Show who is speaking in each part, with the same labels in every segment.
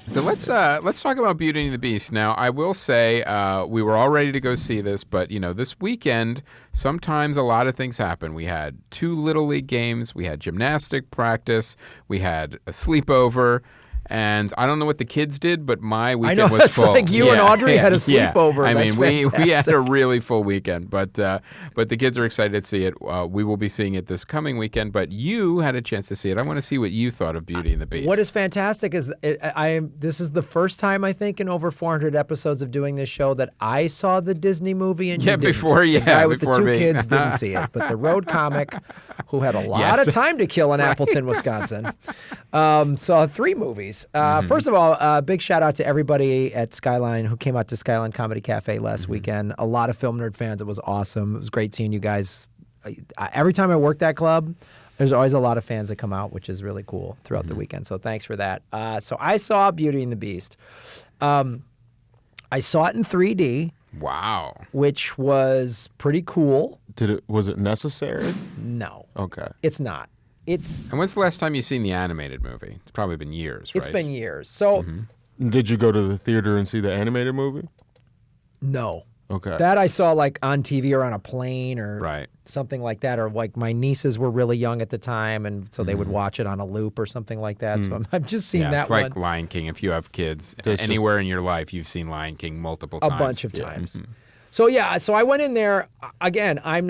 Speaker 1: So let's talk about Beauty and the Beast. Now, I will say we were all ready to go see this, but this weekend sometimes a lot of things happen. We had 2 Little League games, we had gymnastic practice, we had a sleepover. And I don't know what the kids did, but my weekend was full.
Speaker 2: Like you and Audrey had a sleepover.
Speaker 1: I
Speaker 2: mean,
Speaker 1: we had a really full weekend, but the kids are excited to see it. We will be seeing it this coming weekend, but you had a chance to see it. I want to see what you thought of Beauty and the Beast.
Speaker 2: What is fantastic is this is the first time I think in over 400 episodes of doing this show that I saw the Disney movie and you didn't. The guy with the 2 kids didn't see it, but the road comic, who had a lot of time to kill in Appleton, Wisconsin, saw 3 movies. First of all, big shout out to everybody at Skyline who came out to Skyline Comedy Cafe last weekend. A lot of Film Nerd fans. It was awesome. It was great seeing you guys. Every time I work that club, there's always a lot of fans that come out, which is really cool throughout the weekend. So thanks for that. So I saw Beauty and the Beast. I saw it in 3D.
Speaker 1: Wow.
Speaker 2: Which was pretty cool.
Speaker 3: Was it necessary?
Speaker 2: No.
Speaker 3: Okay.
Speaker 2: It's not.
Speaker 1: And when's the last time you've seen the animated movie? It's probably been years, right?
Speaker 2: It's been years. So,
Speaker 3: Did you go to the theater and see the animated movie?
Speaker 2: No.
Speaker 3: Okay.
Speaker 2: That I saw like on TV or on a plane or something like that. Or like my nieces were really young at the time, and so they would watch it on a loop or something like that. So I've just seen that one.
Speaker 1: It's like Lion King. If you have kids, anywhere in your life, you've seen Lion King multiple times.
Speaker 2: A bunch of times. So so I went in there. Again, I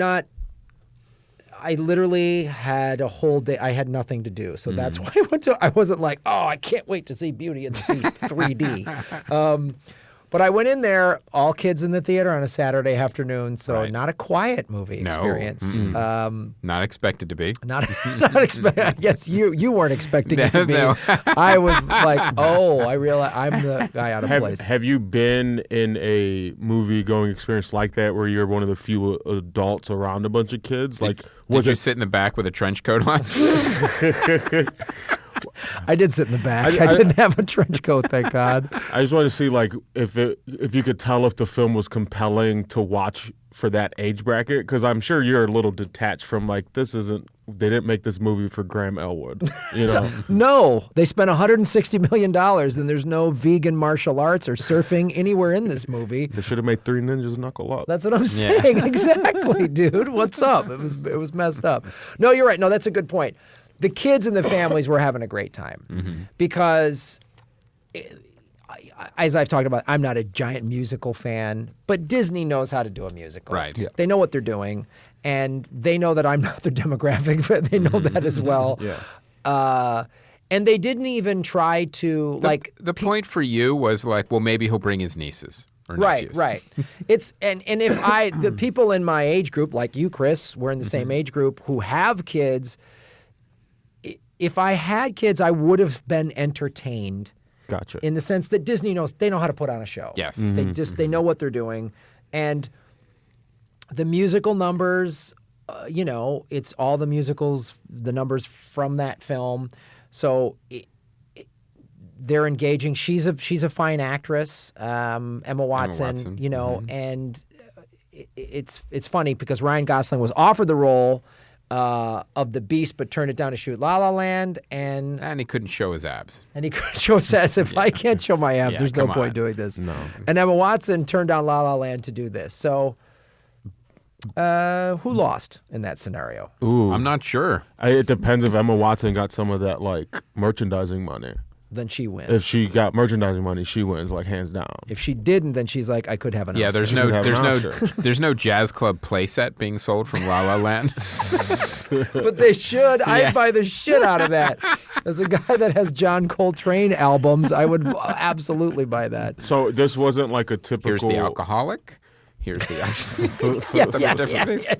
Speaker 2: literally had a whole day. I had nothing to do. So that's why I went to. I wasn't like, oh, I can't wait to see Beauty and the Beast 3D. But I went in there, all kids in the theater on a Saturday afternoon. So not a quiet movie experience.
Speaker 1: Not expected to be.
Speaker 2: Not expected. I guess you weren't expecting it to be. No. I was like, oh, I realize I'm the guy out of place.
Speaker 3: Have you been in a movie going experience like that where you're one of the few adults around a bunch of kids? Did
Speaker 1: you sit in the back with a trench coat on?
Speaker 2: I did sit in the back. I didn't have a trench coat, thank God.
Speaker 3: I just wanted to see if you could tell if the film was compelling to watch for that age bracket, because I'm sure you're a little detached from they didn't make this movie for Graham Elwood,
Speaker 2: No, they spent $160 million and there's no vegan martial arts or surfing anywhere in this movie.
Speaker 3: They should have made 3 Ninjas Knuckle Up.
Speaker 2: That's what I'm saying. Exactly, dude. What's up? It was messed up. No, you're right. No, that's a good point. The kids and the families were having a great time because, as I've talked about, I'm not a giant musical fan, but Disney knows how to do a musical.
Speaker 1: Right. Yeah.
Speaker 2: They know what they're doing, and they know that I'm not their demographic, but they know that as well. And they didn't even try to
Speaker 1: The point for you was well, maybe he'll bring his nieces.
Speaker 2: Right. It's and if the people in my age group, like you, Chris, we're in the same age group who have kids. If I had kids, I would have been entertained.
Speaker 3: Gotcha.
Speaker 2: In the sense that Disney knows they know how to put on a show.
Speaker 1: Yes.
Speaker 2: They know what they're doing, and the musical numbers, it's all the musicals, the numbers from that film. So they're engaging. She's a fine actress, Emma Watson. And it's funny because Ryan Gosling was offered the role of the Beast, but turned it down to shoot La La Land, and
Speaker 1: he couldn't show his abs.
Speaker 2: And he couldn't show his abs. If I can't show my abs, there's no point doing this.
Speaker 3: No.
Speaker 2: And Emma Watson turned down La La Land to do this. So, who lost in that scenario?
Speaker 3: Ooh,
Speaker 1: I'm not sure.
Speaker 3: It depends if Emma Watson got some of that merchandising money.
Speaker 2: Then she wins.
Speaker 3: If she got merchandising money, she wins hands down.
Speaker 2: If she didn't, then she's like, I could have an Oscar.
Speaker 1: There's no jazz club playset being sold from La La Land.
Speaker 2: But they should. I'd buy the shit out of that. As a guy that has John Coltrane albums, I would absolutely buy that.
Speaker 3: So this wasn't like a typical.
Speaker 1: Here's the alcoholic. Here's the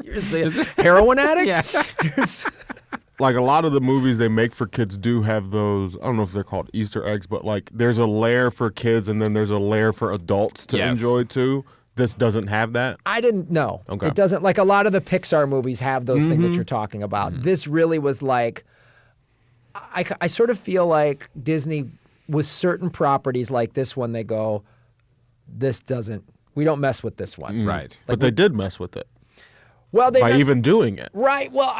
Speaker 2: Here's the heroin addict.
Speaker 3: Like a lot of the movies they make for kids do have those, I don't know if they're called Easter eggs, but there's a layer for kids and then there's a layer for adults to enjoy too. This doesn't have that?
Speaker 2: I didn't know.
Speaker 3: Okay.
Speaker 2: It doesn't. Like a lot of the Pixar movies have those things that you're talking about. This really was I sort of feel like Disney, with certain properties like this one, they go, we don't mess with this one.
Speaker 1: Right.
Speaker 3: But they did mess with it.
Speaker 2: Well,
Speaker 3: by even doing it.
Speaker 2: Right. Well,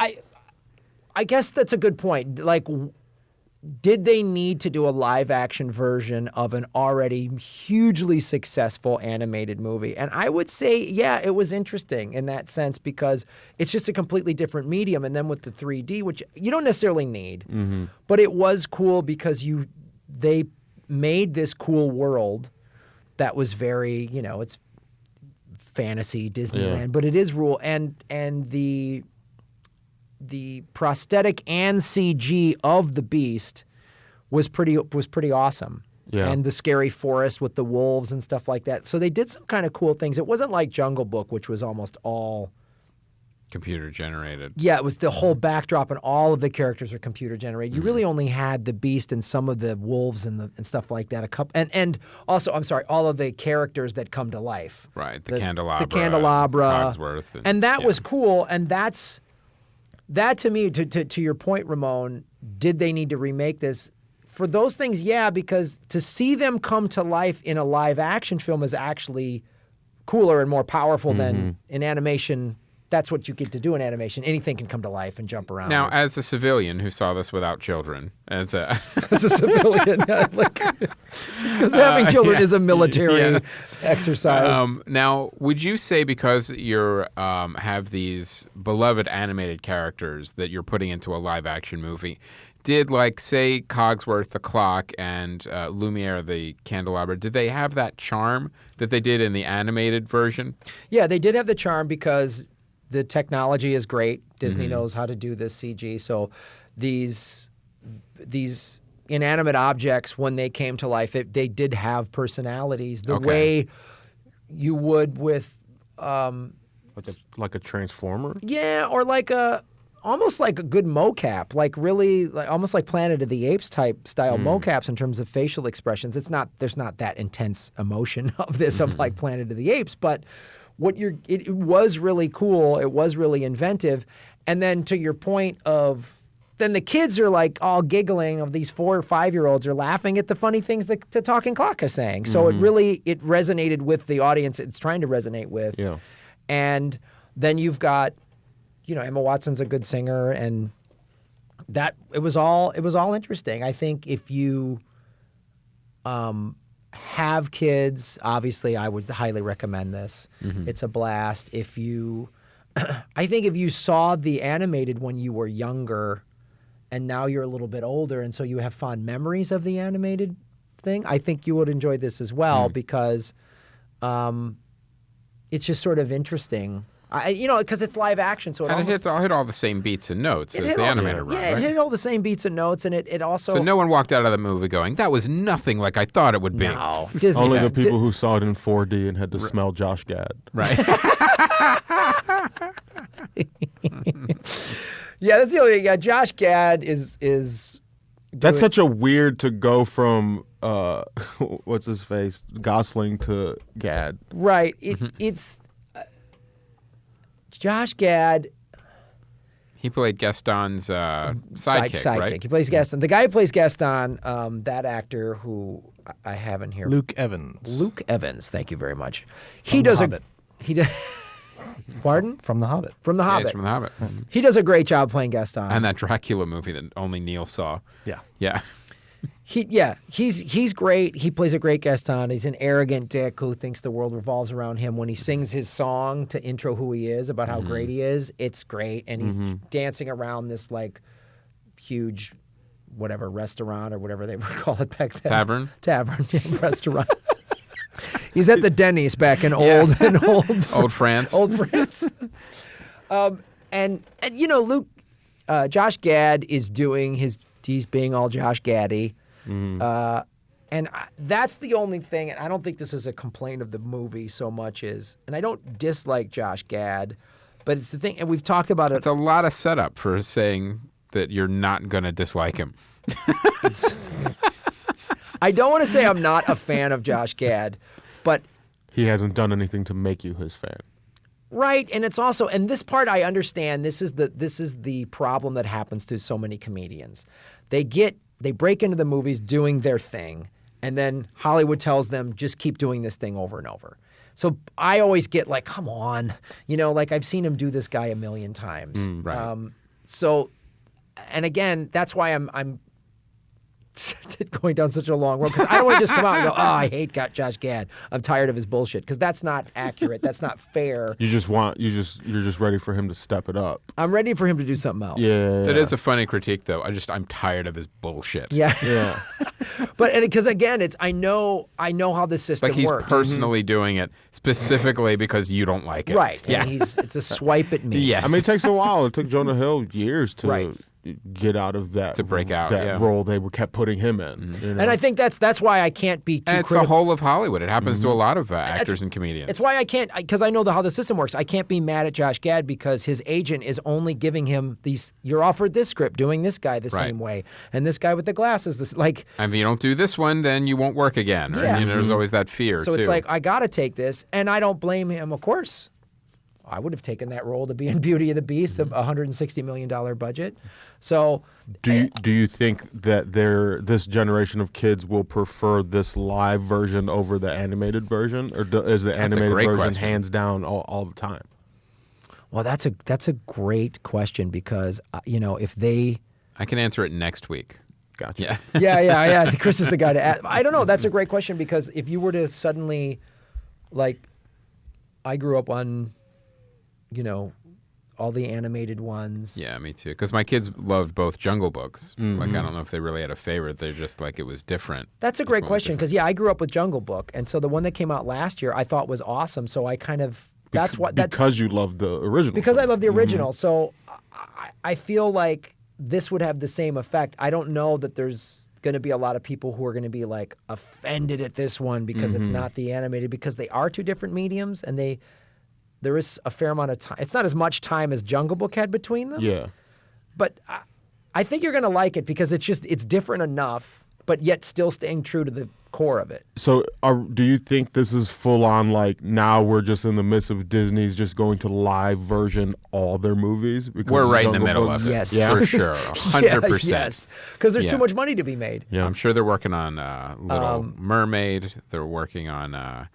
Speaker 2: I guess that's a good point. Like, did they need to do a live action version of an already hugely successful animated movie? And I would say, yeah, it was interesting in that sense because it's just a completely different medium. And then with the 3D, which you don't necessarily need, but it was cool because they made this cool world that was very, it's fantasy Disneyland, but it is real. And the prosthetic and CG of the Beast was pretty awesome. Yeah. And the scary forest with the wolves and stuff like that. So they did some kind of cool things. It wasn't like Jungle Book, which was almost all
Speaker 1: computer generated.
Speaker 2: Yeah, it was the whole backdrop and all of the characters were computer generated. You really only had the Beast and some of the wolves and stuff like that. And also, I'm sorry, all of the characters that come to life.
Speaker 1: Right, the candelabra.
Speaker 2: The candelabra.
Speaker 1: Cogsworth.
Speaker 2: And that was cool. And that to me, to your point, Ramon, did they need to remake this? For those things, yeah, because to see them come to life in a live action film is actually cooler and more powerful than in animation. That's what you get to do in animation. Anything can come to life and jump around.
Speaker 1: Now, as a civilian who saw this without children, as a
Speaker 2: civilian, it's because having children is a military exercise.
Speaker 1: Now, would you say because you have these beloved animated characters that you're putting into a live action movie, did say Cogsworth the clock and Lumiere the candelabra, did they have that charm that they did in the animated version?
Speaker 2: Yeah, they did have the charm because the technology is great. Disney knows how to do this CG. So these inanimate objects, when they came to life, they did have personalities the way you would with
Speaker 3: like a transformer.
Speaker 2: Yeah, or almost like a good mocap, almost like Planet of the Apes type style mocaps in terms of facial expressions. There's not that intense emotion of this of like Planet of the Apes, but it was really cool. It was really inventive. And then to your point of, then the kids are all giggling of these 4 or 5-year-olds are laughing at the funny things that the talking clock is saying. So it resonated with the audience it's trying to resonate with.
Speaker 3: Yeah.
Speaker 2: And then you've got, Emma Watson's a good singer, and that it was all interesting. I think if you have kids, obviously I would highly recommend this. It's a blast. I think if you saw the animated when you were younger and now you're a little bit older and so you have fond memories of the animated thing, I think you would enjoy this as well because it's just sort of interesting. Because it's live action, so
Speaker 1: it hit all the same beats and notes as the animated run,
Speaker 2: right? It hit all the same beats and notes, and it also...
Speaker 1: So no one walked out of the movie going, that was nothing like I thought it would be.
Speaker 2: No. Disney
Speaker 3: Only the people who saw it in 4D and had to smell Josh Gad.
Speaker 1: Right.
Speaker 2: Yeah, that's the only thing. Yeah, Josh Gad is
Speaker 3: That's such a weird to go from, what's his face, Gosling to Gad.
Speaker 2: Right. It's... Josh Gad.
Speaker 1: He played Gaston's sidekick, right?
Speaker 2: He plays Gaston. The guy who plays Gaston, that actor who I have in here.
Speaker 4: Luke Evans.
Speaker 2: Luke Evans. Thank you very much.
Speaker 4: He does a...
Speaker 2: He does... Pardon?
Speaker 4: From The Hobbit.
Speaker 2: From The Hobbit.
Speaker 1: Yes, from The Hobbit.
Speaker 2: He does a great job playing Gaston.
Speaker 1: And that Dracula movie that only Neil saw.
Speaker 4: Yeah.
Speaker 1: Yeah.
Speaker 2: He's great. He plays a great Gaston. He's an arrogant dick who thinks the world revolves around him. When he sings his song to intro who he is, about how great he is, it's great. And he's dancing around this huge, whatever, restaurant or whatever they would call it back then. Tavern, restaurant. He's at the Denny's back in old
Speaker 1: France.
Speaker 2: Old France. And Luke, Josh Gad is doing he's being all Josh Gaddy. And that's the only thing, and I don't think this is a complaint of the movie so much as, and I don't dislike Josh Gad, but it's the thing, and we've talked about it.
Speaker 1: It's a lot of setup for saying that you're not going to dislike him.
Speaker 2: I don't want to say I'm not a fan of Josh Gad, but...
Speaker 3: He hasn't done anything to make you his fan.
Speaker 2: Right, and it's also, and this part I understand, this is the problem that happens to so many comedians. They break into the movies doing their thing, and then Hollywood tells them, just keep doing this thing over and over. So I always get come on, I've seen him do this guy a million times.
Speaker 1: Right.
Speaker 2: So and again, that's why I'm going down such a long road, because I don't want to just come out and go, oh, I hate Josh Gad. I'm tired of his bullshit, because that's not accurate. That's not fair.
Speaker 3: You're just ready for him to step it up.
Speaker 2: I'm ready for him to do something else.
Speaker 3: Yeah.
Speaker 1: That is a funny critique, though. I'm tired of his bullshit.
Speaker 2: Yeah.
Speaker 3: Yeah.
Speaker 2: But because again, I know how this system
Speaker 1: like he's
Speaker 2: works.
Speaker 1: personally doing it specifically because you don't like it.
Speaker 2: Right.
Speaker 1: Yeah.
Speaker 2: And it's a swipe at me.
Speaker 1: Yes.
Speaker 3: I mean, it takes a while. It took Jonah Hill years to get out of that,
Speaker 1: to break out
Speaker 3: that role they kept putting him in. You know?
Speaker 2: And I think that's why I can't be too
Speaker 1: And it's the whole of Hollywood. It happens to a lot of actors and comedians.
Speaker 2: It's why I can't, because I know how the system works. I can't be mad at Josh Gad because his agent is only giving him these, you're offered this script, doing this guy the same way, and this guy with the glasses, this, like.
Speaker 1: I mean, you don't do this one, then you won't work again. Right?
Speaker 2: Yeah.
Speaker 1: You know, there's always that fear,
Speaker 2: So
Speaker 1: too.
Speaker 2: it's like, I got to take this, and I don't blame him, of course. I would have taken that role to be in Beauty and the Beast, the $160 million budget. So,
Speaker 3: do you think that this generation of kids will prefer this live version over the animated version, or is the animated version
Speaker 1: question.
Speaker 3: hands down all the time?
Speaker 2: Well, that's a great question, because if they,
Speaker 1: I can answer it next week.
Speaker 3: Gotcha.
Speaker 1: Yeah.
Speaker 2: yeah. Chris is the guy to ask. I don't know. That's a great question, because if you were to suddenly, like, I grew up on, all the animated ones.
Speaker 1: Yeah, me too. Because my kids loved both Jungle Books. Like, I don't know if they really had a favorite. They're just like, it was different.
Speaker 2: That's a great question, because I grew up with Jungle Book, and so the one that came out last year I thought was awesome. So I kind of
Speaker 3: because you love the original.
Speaker 2: Because I love the original. So I feel like this would have the same effect. I don't know that there's going to be a lot of people who are going to be like offended at this one because it's not the animated, because they are two different mediums, and there is a fair amount of time. It's not as much time as Jungle Book had between them.
Speaker 3: Yeah.
Speaker 2: But I think you're going to like it, because it's different enough, but yet still staying true to the core of it.
Speaker 3: So do you think this is full on, like, now we're just in the midst of Disney's just going to live version all their movies? Because
Speaker 1: We're right in the
Speaker 3: Jungle
Speaker 1: middle
Speaker 3: Book-
Speaker 1: of it.
Speaker 2: Yes.
Speaker 1: Yeah. For sure. 100%.
Speaker 2: Yes. Because there's
Speaker 1: Yeah.
Speaker 2: too much money to be made.
Speaker 3: Yeah.
Speaker 1: I'm sure they're working on Little Mermaid. They're working on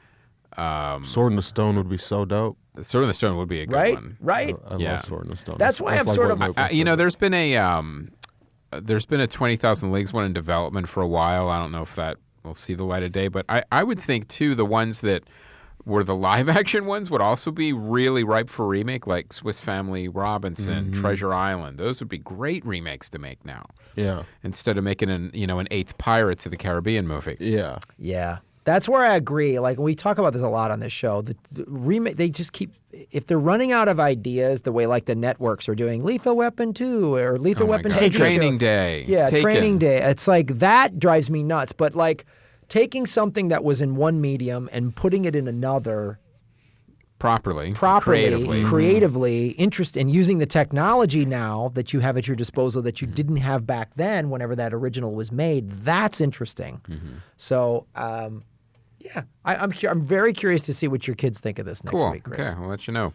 Speaker 3: Sword in the Stone would be so dope.
Speaker 1: Sword in the Stone would be a good
Speaker 2: Right?
Speaker 1: one.
Speaker 2: Right?
Speaker 3: I
Speaker 1: Yeah.
Speaker 3: love Sword in the Stone.
Speaker 2: That's why I'm
Speaker 3: like
Speaker 2: sort
Speaker 3: one
Speaker 2: of-
Speaker 3: my
Speaker 1: There's been a 20,000 Leagues one in development for a while. I don't know if that will see the light of day, but I would think too the ones that were the live action ones would also be really ripe for remake, like Swiss Family Robinson, Treasure Island. Those would be great remakes to make now.
Speaker 3: Yeah.
Speaker 1: Instead of making an eighth Pirates of the Caribbean movie.
Speaker 3: Yeah.
Speaker 2: Yeah. That's where I agree. Like, we talk about this a lot on this show. The remake, they just keep, if they're running out of ideas, the way like the networks are doing Lethal Weapon 2 or Lethal Weapon
Speaker 1: God.
Speaker 2: 2.
Speaker 1: Training Day.
Speaker 2: Yeah,
Speaker 1: Taken.
Speaker 2: Training Day. It's like, that drives me nuts. But like, taking something that was in one medium and putting it in another
Speaker 1: Properly,
Speaker 2: creatively, and using the technology now that you have at your disposal that you didn't have back then whenever that original was made, that's interesting. So, yeah, I'm very curious to see what your kids think of this next week, Chris.
Speaker 1: Okay, I'll let you know.